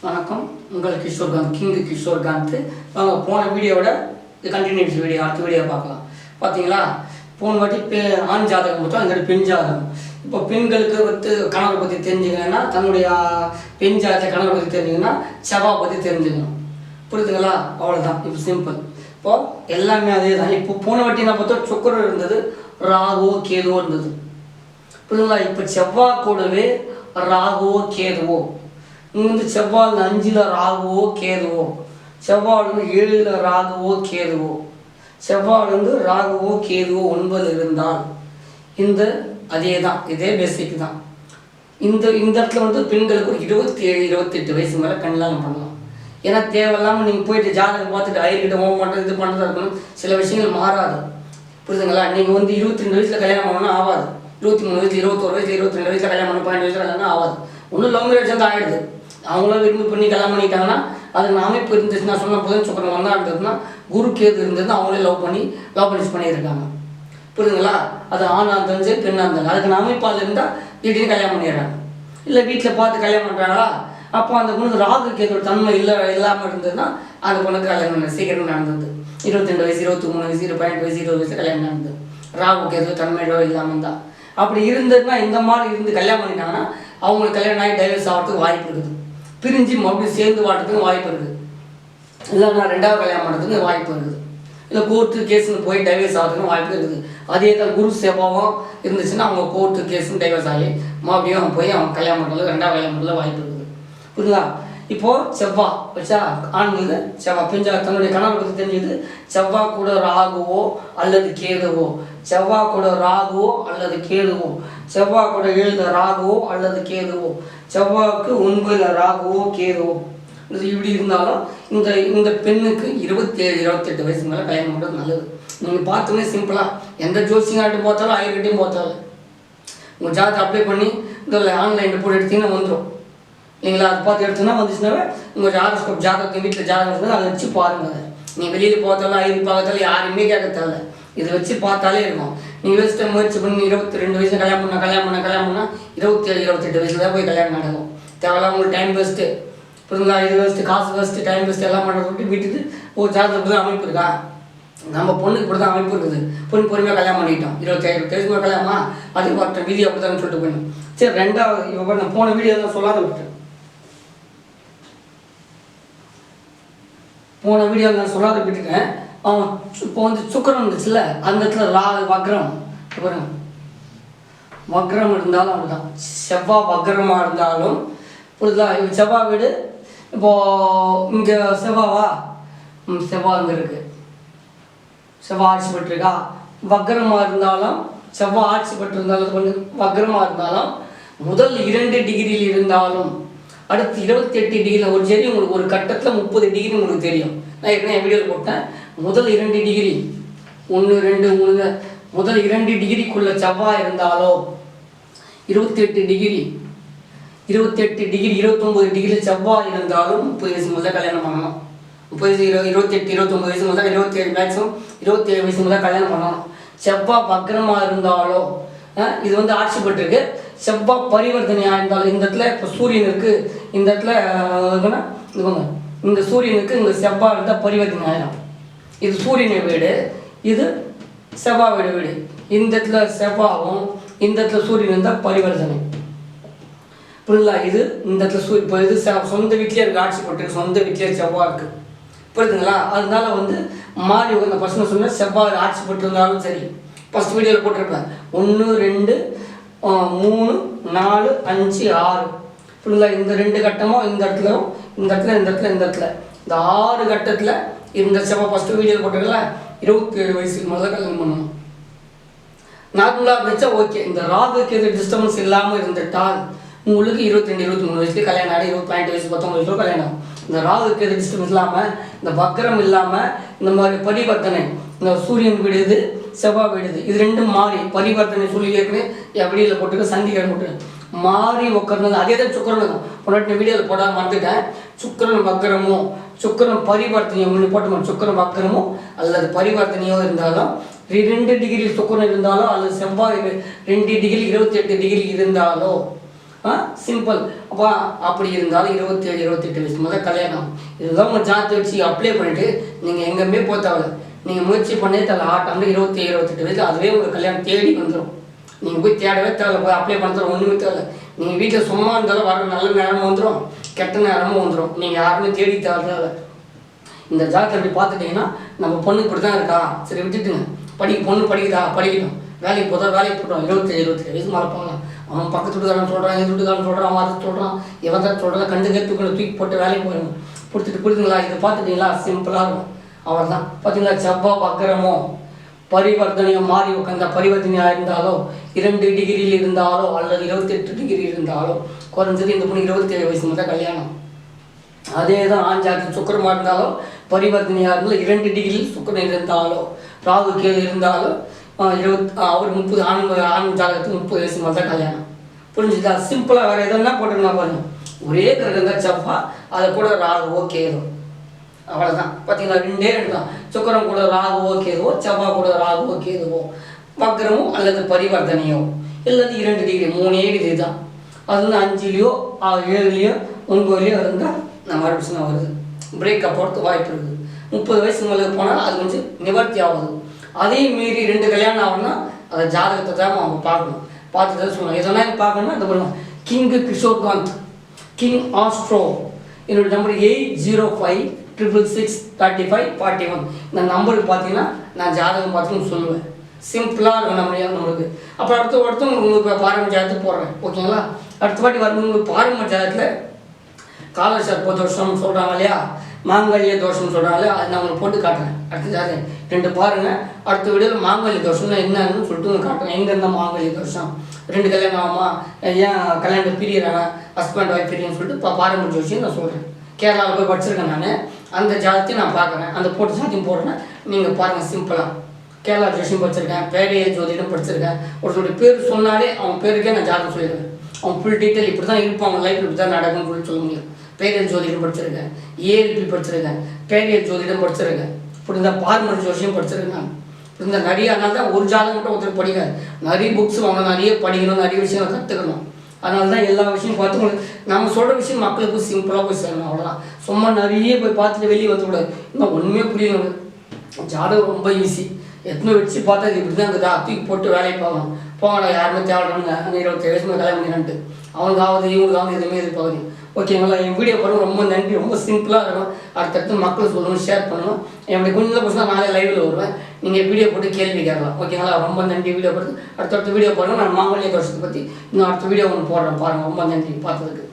வணக்கம். உங்கள் கிஷோர்காந்த், கிங் கிஷோர்காந்த். வாங்க போன வீடியோவோட கண்டினியூஸ் வீடியோ, அடுத்த வீடியோ பார்க்கலாம். பார்த்தீங்களா, போன வாட்டி ஆண் ஜாதகம் பார்த்தோம், அந்த பெண் ஜாதகம். இப்போ பெண்களுக்கு கணவரை பற்றி தெரிஞ்சுக்கணுன்னா தன்னுடைய பெண் ஜாதகத்தை கணவரை பற்றி தெரிஞ்சுக்கணுன்னா செவ்வாய் பற்றி தெரிஞ்சுக்கணும். புரியுதுங்களா? அவ்வளோதான். இப்போ சிம்பிள். இப்போது எல்லாமே அதே தான். இப்போ போன வாட்டி என்ன பார்த்தோம், சுக்கிரன் இருந்தது, ராகுவோ கேதுவோ இருந்தது. புரியுதுங்களா? இப்போ செவ்வாய் கூடவே ராகுவோ கேதுவோ, இங்கே செவ்வாய் 5ல் ராகுவோ கேதுவோ, செவ்வாய் 7ல் ராகுவோ கேதுவோ, செவ்வாய் ராகுவோ கேதுவோ 9 இருந்தால் இந்த அதே தான், இதே பேசிக் தான். இந்த இடத்துல பெண்களுக்கு ஒரு 27-28 வயசு மேலே கல்யாணம் பண்ணலாம். ஏன்னா தேவையில்லாமல் நீங்கள் போயிட்டு ஜாதகம் பார்த்துட்டு ஐயர்கிட்ட ஹோம் பண்ணுறது இது பண்ணுறதா இருக்கணும். சில விஷயங்கள் மாறாது. புரியுதுங்களா? நீங்கள் 22 வயசில் கல்யாணம் பண்ணணும்னா ஆகாது. 23 வயசு, 21 வயசு, 22 வயசில் கல்யாணம் பண்ணணும், 12 வயசில் கல்யாணம் ஆகாது. ஒன்றும் லவ் மேரேஜ் வந்து ஆகிடுது. அவங்களாம் விரும்பி பண்ணி கல்யாணம் பண்ணிட்டாங்கன்னா அது அமைப்பு இருந்துச்சு. நான் சொன்ன போதும் சுக்கரம் வந்தா இருந்ததுன்னா குரு கேது இருந்ததுன்னா அவங்களே லவ் பண்ணியிருக்காங்க. புரியுதுங்களா? அது ஆணாக இருந்தாலும் சரி, பெண்ணாக இருந்தாலும் அதுக்கு அமைப்பாக இருந்தால் திடீர்னு கல்யாணம் பண்ணிடுறாங்க. இல்லை வீட்டில் பார்த்து கல்யாணம் பண்ணுறாங்களா, அப்போ அந்த பொண்ணுக்கு ராகு கேதோட தன்மை இல்லாமல் இருந்ததுன்னா அந்த பொண்ணுக்கு கல்யாணம் சீக்கிரம் நடந்தது. 22 வயசு, 23 வயசு, 18 வயசு, 20 வயசு கல்யாணம் நடந்தது. ராகு கேது தன்மையோ இல்லாமல் தான். அப்படி இருந்ததுன்னா இந்த மாதிரி இருந்து கல்யாணம் பண்ணிட்டாங்கன்னா அவங்களுக்கு கல்யாணம் ஆகி டைவர்ஸ் ஆகிறதுக்கு வாய்ப்பு இருக்குது. பிரிஞ்சு மறுபடியும் சேர்ந்து வாடுறதுக்கு வாய்ப்பு இருக்குது. இல்லை நான் 2வது கல்யாணம் பண்ணுறதுக்கு வாய்ப்பு இருக்குது. இல்லை கோர்ட்டு கேஸுன்னு போய் டைவர்ஸ் ஆகிறதுக்கு வாய்ப்பு இருக்குது. அதே தான் குரு செவ்வாயும் இருந்துச்சுன்னா அவங்க கோர்ட்டு கேஸுன்னு டைவர்ஸ் ஆகி மறுபடியும் போய் அவங்க கல்யாணம் பண்ணுறது 2வது கல்யாணம் பண்ணுறது வாய்ப்பு இருக்குது. புரியுதா? இப்போது செவ்வாய் வச்சா ஆண்களுக்கு செவ்வாய் பெஞ்சா தன்னுடைய கணவரை பற்றி தெரிஞ்சது. செவ்வாய் கூட ராகுவோ அல்லது கேதுவோ, செவ்வாய் கூட ராகுவோ அல்லது கேதுவோ, செவ்வாய் கூட 7ல் ராகுவோ அல்லது கேதுவோ, செவ்வாய்க்கு 9ல் ராகுவோ கேதுவோ, இது இப்படி இருந்தாலும் இந்த பெண்ணுக்கு 27-28 வயசு மேலே கல்யாணம் பண்ணுறது நல்லது. நீங்கள் பார்த்தோன்னே சிம்பிளாக எந்த ஜோசிங்காட்டும் பார்த்தாலும் ஐயர்கிட்டையும் பார்த்தாலும் உங்கள் ஜாதகத்தை அப்ளை பண்ணி இந்த ஆன்லைனில் போட்டு எடுத்தீங்கன்னா வந்துடும் இல்லைங்களா? அது பார்த்து எடுத்தோன்னா வந்துச்சுனாவே உங்கள் ஜாதகத்தை வீட்டில் ஜாதகம் இருந்தால் அதை வச்சு பாருங்கள். நீங்கள் வெளியில் பார்த்தாலும் ஐயர் பார்த்தாலும் யாருமே கேட்க தேவை, இதை வச்சு பார்த்தாலே இருக்கும். நீங்கள் வச்சுட்டு முயற்சி பண்ணி 22 வயசு கல்யாணம் பண்ணால் 27-28 வயசில் தான் போய் கல்யாணம் நடக்கும். தேவையில்லாம் உங்களுக்கு டைம் வேஸ்ட்டு. புரியுங்களா? இது வேஸ்ட்டு, காசு வேஸ்ட்டு, டைம் வேஸ்ட்டு எல்லாம் பண்ணுறது விட்டு வீட்டுக்கு ஜாதகத்துக்கு தான் அமைப்பு இருக்கா? நம்ம பொண்ணுக்கு இப்படி தான் அமைப்பு இருக்குது. பொண்ணு பொறுமையாக கல்யாணம் பண்ணிட்டோம். 27 வயசு மேலே கல்யாணமா அது பார்த்த விதி அப்படி தான் சொல்லிட்டு போயிடும். சரி, 2வது இப்போ நான் போன வீடியோ தான் சொல்லாத விட்டேன். போன வீடியோவில் நான் சொல்லாத விட்டுட்டேன். அவன் இப்போ சுக்கரம் இருந்துச்சுல்ல, அந்த இடத்துல வக்ரம் பாருங்க, வக்ரம் இருந்தாலும் அப்படிதான். செவ்வாய் வக்ரமாக இருந்தாலும் புரியுதா? இப்போ செவ்வாய் வீடு இப்போது இங்கே செவ்வாவா, செவ்வாய் இங்கே இருக்குது, செவ்வாய் ஆட்சி பெற்றிருக்கா. வக்ரமாக இருந்தாலும் செவ்வாய் ஆட்சி பெற்றிருந்தாலும் கொஞ்சம் வக்ரமாக இருந்தாலும் முதல் 2 டிகிரியில் இருந்தாலும் அடுத்து 28 டிகிரியில் ஒரு சரி உங்களுக்கு ஒரு கட்டத்தில் 30 டிகிரி உங்களுக்கு தெரியும். நான் ஏற்கனவே என் வீடியோவில் போட்டேன். முதல் 2 டிகிரி 1, 2, 3 முதல் 2 டிகிரிக்குள்ள செவ்வாய் இருந்தாலோ 28 டிகிரி 29 டிகிரியில் செவ்வாய் இருந்தாலும் 30 வயசு முதல்ல கல்யாணம் பண்ணணும். 28-29 வயசு முதல்ல 27 மேக்ஸிமம் 27 வயசு முதல்ல கல்யாணம் பண்ணணும். செவ்வாய் வக்ரமாக இருந்தாலோ இது ஆட்சி பெற்றிருக்கு. செவ்வாய் பரிவர்த்தனையாக இருந்தாலும் இந்த இடத்துல இப்போ சூரியன் இருக்குது, இந்த இடத்துல இதுங்க இந்த சூரியனுக்கு இங்கே செவ்வாய் இருந்தால் பரிவர்த்தனை ஆகிடும். இது சூரியனை வீடு, இது செவ்வாய் வீடு. இந்த இடத்துல செவ்வாயும் இந்த இடத்துல சூரியன் இருந்தால் பரிவர்த்தனை. புரியுதுங்களா? இது இந்த இடத்துல இப்போ இது சொந்த வீட்டிலே இருக்குது, ஆட்சி போட்டு சொந்த வீட்டிலே செவ்வாய் இருக்குது. புரியுதுங்களா? அதனால மாறி அந்த பசங்க சொன்னால் செவ்வாய் ஆட்சி போட்டிருந்தாலும் சரி. ஃபஸ்ட் வீடியோவில் போட்டிருப்பேன் 1, 2, 3, 4, 5, 6 புரியுங்களா? இந்த 2 கட்டமும் இந்த இடத்துல இந்த 6 கட்டத்தில் இந்த செவ்வாய் ஃபஸ்ட்டு வீடியோவில் போட்டிருக்கல 27 வயசுக்கு முதல்ல கல்யாணம் பண்ணணும். நார்மலாக இருந்துச்சா ஓகே. இந்த ராகுக்கு எது டிஸ்டர்பன்ஸ் இல்லாமல் இருந்துட்டால் உங்களுக்கு 22-23 வயசுக்கு கல்யாணம் ஆகி 18 வயசு 19 வயசுல கல்யாணம் ஆகும். இந்த ராகுக்கு எது டிஸ்டர்பன்ஸ் இல்லாமல், இந்த வக்ரம் இல்லாமல், இந்த மாதிரி பரிவர்த்தனை, இந்த சூரியன் விடுது செவ்வாய் விடுது, இது 2 மாறி பரிவர்த்தனை சொல்லி ஏற்கனவே என் வீடியோவில் போட்டுக்க சந்திக்கிற போட்டு மாறி உட்கார்ந்தது. அதே தான் சுக்கரனுக்கும் பொன்னாட்டி வீடியோவில் போடாமல் மறந்துட்டேன். சுக்கரன் வக்ரமோ சுக்கரன் பரிவர்த்தனையோ போட்டோம். சுக்கரன் வக்ரமோ அல்லது பரிவர்த்தனையோ இருந்தாலும் 2 டிகிரி சுக்கரன் இருந்தாலோ அல்லது செவ்வாய் 2 டிகிரி 28 டிகிரி இருந்தாலோ சிம்பிள். அப்போ அப்படி இருந்தாலும் 27 28 வயசு முதல் கல்யாணம். இதுதான் உங்கள் ஜாதகத்தை வச்சு அப்ளை பண்ணிவிட்டு நீங்கள் எங்கேயுமே போக தேவை. நீங்கள் முயற்சி பண்ணே தேவை. ஆட்டம்னா 27 28 வயசு அதுவே உங்களுக்கு கல்யாணம் தேடி வந்துடும். நீங்கள் போய் தேடவே தேவை, போய் அப்ளை பண்ணுறது ஒன்றுமே தேவை. நீங்கள் வீட்டில் சும்மா இருந்தாலும் வர நல்ல நேரமும் வந்துடும், கெட்ட நேரமும் வந்துடும். நீங்கள் யாருமே தேடி தேவை. இந்த ஜாதகத்தை அப்படி பார்த்துட்டிங்கன்னா நம்ம பொண்ணு இப்படி தான் இருக்கா, சரி விட்டுட்டுங்க. பொண்ணு படிக்குதா, படிக்கட்டும். வேலைக்கு போதா வேலைக்கு போட்டோம். 27 28 வயசு மேலே போகலாம். அவன் பக்கத்து வீட்டுக்காரன் சொல்கிறான், எது வீட்டுக்காரன் சொல்கிறான், அவன் அதை சொல்கிறான், எவன் தான் சொல்கிறான், கண்டு தூக்கி போட்டு வேலைக்கு போயிடணும். புரிஞ்சுங்களா? இதை பார்த்துட்டிங்களா? சிம்பிளாக இருக்கும். அவர் தான் பார்த்தீங்களா, செவ்வா வக்கரமோ பரிவர்த்தனையும் மாறி உட்காந்த பரிவர்த்தனையாக இருந்தாலோ 2 டிகிரியில் இருந்தாலோ அல்லது 28 டிகிரி இருந்தாலோ குறைஞ்சது இந்த பொண்ணு 27 வயசு மட்டும் கல்யாணம். அதே தான் ஆண் ஜாதகத்தில் சுக்கிரமாக இருந்தாலோ பரிவர்த்தனையாக இருந்தாலும் 2 டிகிரியில் சுக்கிரன் இருந்தாலோ ராகு கேது இருந்தாலோ அவர் 30 ஆண் ஜாதகத்துக்கு 30 வயசு மட்டும் கல்யாணம். புரிஞ்சுதா? சிம்பிளாக வேறு எதனா போட்டுருந்தா பாருங்க. ஒரே கிரகம் தான் செவ்வா, அதை கூட ராகுவோ கேதோ, அவ்வளோதான். பார்த்தீங்களா? 2 தான். சுக்கிரன் கூட ராகுவோ கேதுவோ, செவ்வாய் கூட ராகுவோ கேதுவோ, வக்கரமோ அல்லது பரிவர்த்தனையோ இல்லது 2 டிகிரி 3 டிகிரி தான். அது வந்து 5லையோ 7லையோ 9லையோ இருந்தால் நம்ம பிரச்சனை வருது, பிரேக்கப் போகிறது வாய்ப்பு இருக்குது. 30 வயசு மேலே போனால் அது கொஞ்சம் நிவர்த்தி ஆகுது. அதே மீறி 2 கல்யாணம் ஆகும்னா அதை ஜாதகத்தை தான் அவங்க பார்க்கணும். பார்த்து தான் சொல்லணும். எதனா பார்க்கணும்னா அதை பண்ணுவோம். King Kishorekanth, king astro. என்னோட நம்பர் 8056663541. இந்த நம்பருக்கு பார்த்தீங்கன்னா நான் ஜாதகம் பார்த்துன்னு சொல்லுவேன். சிம்பிளாக இருக்கும் நம்மளுக்கு. அப்புறம் அடுத்த உங்களுக்கு பாரம்பரிய ஜாதகத்துக்கு போடுறேன். ஓகேங்களா? அடுத்த வாட்டி வரும்போது உங்களுக்கு பாரம்பரிய ஜாதகத்தில் கால சர்ப்ப தோஷம் சொல்கிறாங்க இல்லையா, மாங்கல்ய தோஷம்னு சொல்கிறாங்களே, அது நான் உங்களுக்கு போட்டு காட்டுறேன். அடுத்த ஜாதகம் 2 பாருங்கள். அடுத்த வீடியோவில் மாங்கல்ய தோஷம்னா என்னன்னு சொல்லிட்டு உங்களுக்கு காட்டுறேன். எங்கே இருந்தால் மாங்கல்ய தோஷம், 2 கல்யாணம் ஆகுமா, ஏன் கல்யாணம் பிரியறாங்க, ஹஸ்பண்ட் ஒய்ஃப் பிரியன்னு சொல்லிட்டு பாரம்பரிய ஜோசியம் நான் சொல்கிறேன். கேரளாவில் போய் படிச்சிருக்கேன் நான். அந்த ஜாதத்தையும் நான் பார்க்குறேன். அந்த போட்டு ஜாத்தியம் போடுறேன். நீங்கள் பாருங்கள் சிம்பிளாக. கேரளா ஜோசியம் படிச்சிருக்கேன், பேரையல் ஜோதிடம் படிச்சிருக்கேன். ஒருத்தருடைய பேர் சொன்னாலே அவன் பேருக்கே நான் ஜாதகம் சொல்லிடுவேன். அவன் ஃபுல் டீட்டெயில் இப்படி தான் இருப்பாங்க, லைஃப் இப்படி தான் நடக்கும்னு சொல்லி சொல்ல முடியும். பேரியல் ஜோதிடம் படிச்சிருக்கேன், ஏஎல்பி படிச்சிருக்கேன், பேரியல் ஜோதிடம் படிச்சிருக்கேன். இப்படி இந்த பாரம்பரிய ஜோசியம் படிச்சிருக்கேன் நான். இப்படி இந்த நிறைய, அதனால தான் ஒரு ஜாதகம் மட்டும் ஒருத்தர் படிக்காது. நிறைய புக்ஸ் வாங்க, நிறைய படிக்கணும், நிறைய விஷயங்களை கற்றுக்கணும். அதனால தான் எல்லா விஷயம் பார்த்து நம்ம சொல்கிற விஷயம் மக்களுக்கு சிம்பிளாக போய் சேரணும். அவ்வளோதான். சும்மா நிறைய போய் பார்த்துட்டு வெளியே வந்துக்கூடாது. இன்னும் ஒன்றுமே புரியணும். ஜாதகம் ரொம்ப ஈஸி. எத்தனை வச்சு பார்த்தா இது இப்படி தான் இருக்குதா, தூக்கி போட்டு வேலைக்கு போகணும். போகடா, யாருமே தேவைப்படுறாங்க. 27 வயசு கல்யாணம் பண்ணிட்டு அவனுக்காவது இவங்களுக்காவது எதுவுமே எதிர்பார்க்குறீங்க. ஓகேங்களா? என் வீடியோ பாருங்கள். ரொம்ப நன்றி. ரொம்ப சிம்பிளாக இருக்கும். அடுத்தடுத்து மக்கள் சொல்லணும், ஷேர் பண்ணணும். என்னுடைய கொஞ்சம் பசங்க நாளே லைவில் வருவேன். நீங்கள் வீடியோ போட்டு கேள்வி கேட்கலாம். ஓகேங்களா? ரொம்ப நன்றி. வீடியோ போட்டு அடுத்தடுத்த வீடியோ பாருங்கள். நான் மாங்கல்ய தோஷத்தை பற்றி இன்னும் அடுத்த வீடியோ ஒன்று போடுறேன். பாருங்கள். ரொம்ப நன்றி பார்த்ததுக்கு.